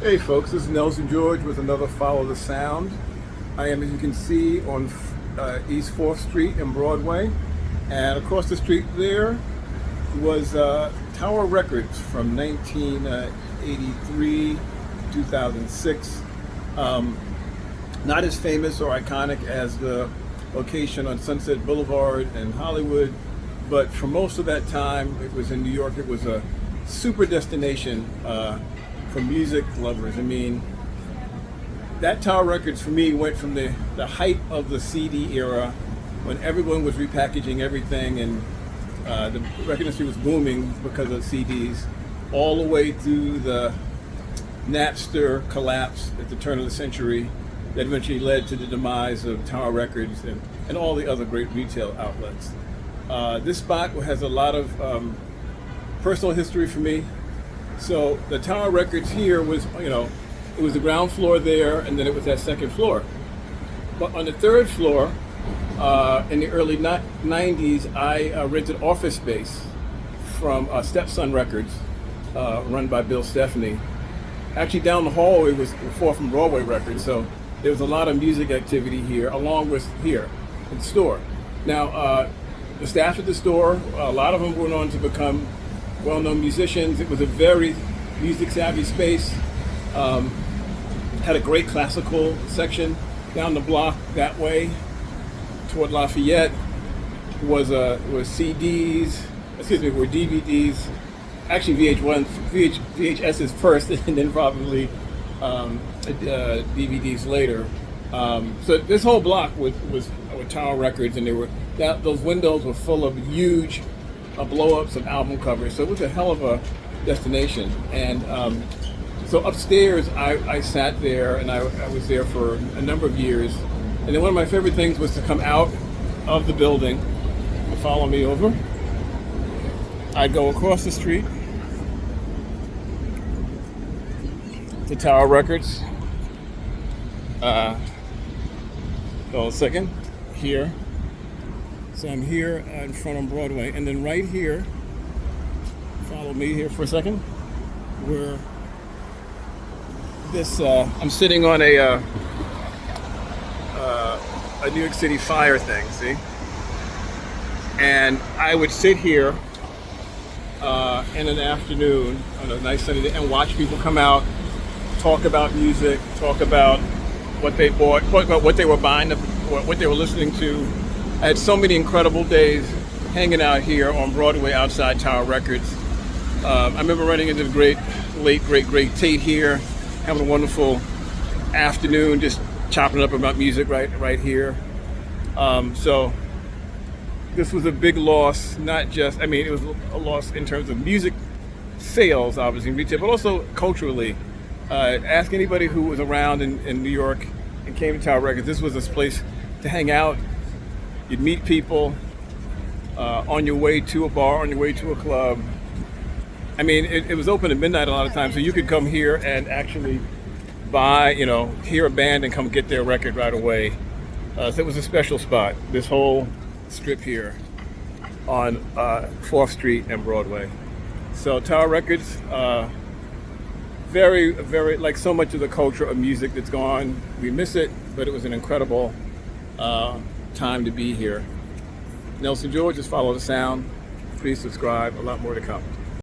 Hey folks, this is Nelson George with another Follow the Sound. I am, as you can see, on East 4th Street in Broadway. And across the street there was Tower Records from 1983, 2006. Not as famous or iconic as the location on Sunset Boulevard in Hollywood, but for most of that time, it was in New York. It was a super destination for music lovers. I mean, that Tower Records for me went from the height of the CD era when everyone was repackaging everything and the record industry was booming because of CDs, all the way through the Napster collapse at the turn of the century that eventually led to the demise of Tower Records and all the other great retail outlets. This spot has a lot of personal history for me. So the Tower Records here was, it was the ground floor there, and then it was that second floor. But on the third floor, in the early 90s, I rented office space from Stepson Records, run by Bill Stephanie. Actually, down the hallway was before from Broadway Records, so there was a lot of music activity here, along with here at the store. Now, the staff at the store, a lot of them went on to become well-known musicians. It was a very music-savvy space. Had a great classical section. Down the block that way, toward Lafayette, was CDs. Were DVDs. Actually, VHSs first, and then probably DVDs later. So this whole block was with Tower Records, and those windows were full of huge blow-ups of album covers. So it was a hell of a destination. And so upstairs, I sat there, and I was there for a number of years. And then one of my favorite things was to come out of the building, follow me over. I'd go across the street to Tower Records. Hold on a second. Here. So I'm here in front of Broadway, and then right here, follow me here for a second, where I'm sitting on a New York City Fire thing, see? And I would sit here in an afternoon on a nice sunny day and watch people come out, talk about music, talk about what they bought, talk about what they were buying, what they were listening to. I had so many incredible days hanging out here on Broadway outside Tower Records. I remember running into the late great Tate here, having a wonderful afternoon, just chopping up about music right here. So this was a big loss, it was a loss in terms of music sales, obviously, retail, but also culturally. Ask anybody who was around in New York and came to Tower Records, this was a place to hang out. You'd meet people on your way to a bar, on your way to a club. I mean, it was open at midnight a lot of times, so you could come here and actually buy, hear a band and come get their record right away. So it was a special spot, this whole strip here on 4th Street and Broadway. So Tower Records, very, very, like so much of the culture of music that's gone, we miss it, but it was an incredible time to be here. Nelson George, just follow the sound. Please subscribe. A lot more to come.